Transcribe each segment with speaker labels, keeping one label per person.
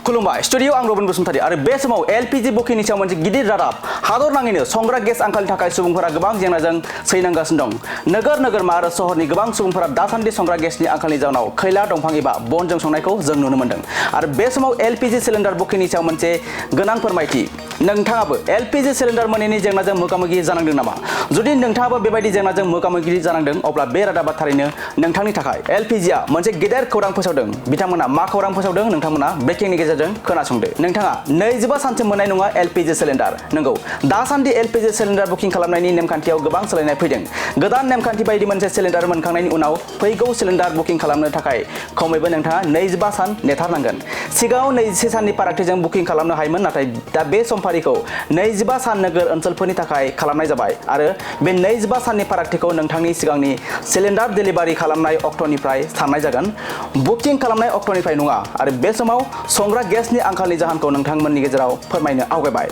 Speaker 1: खुलुमबाय स्टुडियो आं रबिन बसुमतारी आरो बे समाव एलपीजी बुकिंनि सायाव मोनसे गिदिर रादाब हादर नाङैनो संग्रा गेस आंखालनि थाखाय सुबुंफोरा गोबां जेंनाजों सैनांगासिनो दं। नोगोर नोगोरमा आरो सहरनि गोबां सुबुंफोरा दासान्दि संग्रा गेसनि आंखालनि जाउनाव खैला दंफां एबा बनजों संनायखौ जों नुनो मोन्दों। आरो बे समाव एलपीजी सिलिन्डार बुकिंनि सायाव मोनसे गोनां फोरमायथि। नोंथाङाबो एलपीजी सिलिन्डार मोनैनि जेंनाजों मोगा-मोगि जानांदों नामा? जुदि नोंथाङाबो बेबायदि जेंनाजों मोगा-मोगि जानांदों अब्ला बे रादाबा थारैनो नोंथांनि थाखाय। एलपीजीआ मोनसे गेदेर खौरां फोसावदों। बिथांमोना मा खौरां फोसावदों नोंथांमोना ब्रेकिंनि गेजेरजों खोनासंदो। नोंथाङा 25 सानसिम मोननाय नङा एलपीजी सिलिन्डार। नंगौ, दासान्दि एलपीजी सिलिन्डार बुकिं खालामनायनि नेमखान्थियाव गोबां सोलायनाय फैदों। गोदान नेमखान्थि बायदि मोनसे सिलिन्डार मोनखांनायनि उनाव फैगौ सिलिन्डार बुकिं खालामनो थाखाय खमैबो नोंथाङा 25 सान नेथारनांगोन। सिगाङाव 21 साननि फारागथिजों बुकिं खालामनो हायोमोन, नाथाय दा बे समफारिखौ 25 सान नोगोर ओनसोलफोरनि थाखाय खालामनाय जाबाय आरो बे 25 साननि फारागथिखौ नोंथांनि सिगांनि सिलिन्डार डेलिभारि खालामनाय अक्ट'निफ्राय साननाय जागोन, बुकिं खालामनाय अक्ट'निफ्राय नङा। आरो बे समाव संग्रा गेसनि आंखालनि जाहोनखौ नोंथांमोननि गेजेराव फोरमायनो आवगायबाय।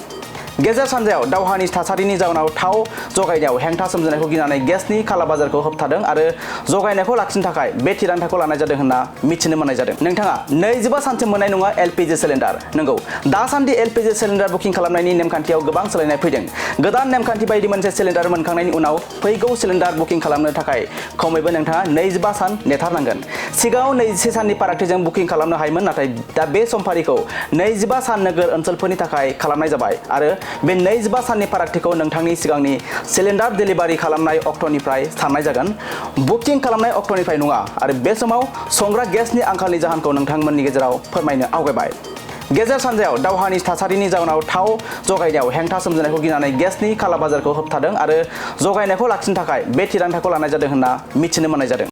Speaker 1: गेजेर सानजायाव दावहानि थासारिनि जाउनाव थाव जगायनायाव हेंथा सोमजिनायखौ गिनानै गेसनि खालाबाजारखौ होबथादों आरो जगायनायखौ लाखिनो थाखाय बे थिरांथाखौ लानाय जादों होनना मिथिनो मोननाय जादों। नोंथाङा 25 सानसिम मोननाय नङा एलपीजी सिलिन्डार। नंगौ, दासान्दि एलपीजी सिलिन्डार बुकिं खालामनायनि नेमखान्थियाव गोबां सोलायनाय फैदों। गोदान नेमखान्थि बायदि मोनसे सिलिन्डार मोनखांनायनि उनाव फैगौ सिलिन्डार बुकिं खालामनो थाखाय खमैबो नोंथाङा 25 सान नेथारनांगोन। सिगाङाव 21 साननि फारागथिजों बुकिं खालामनो हायोमोन, नाथाय दा बे समफारिखौ 25 सान नोगोर ओनसोलफोरनि थाखाय खालामनाय जाबाय आरो बे 25 साननि फारागथिखौ नोंथांनि सिगांनि सिलिन्डार डेलिभारि खालामनाय अक्ट'निफ्राय साननाय जागोन, बुकिं खालामनाय अक्ट'निफ्राय नङा। आरो बे समाव संग्रा गेसनि आंखालनि जाहोनखौ नोंथांमोननि गेजेराव फोरमायनो आवगायबाय। गेजेर सानजायाव दावहानि थासारिनि जाउनाव थाव जगायनायाव हेंथा सोमजिनायखौ गिनानै गेसनि खालाबाजारखौ होबथादों आरो जगायनायखौ लाखिनो थाखाय बे थिरांथाखौ लानाय जादों होनना मिथिनो मोननाय जादों।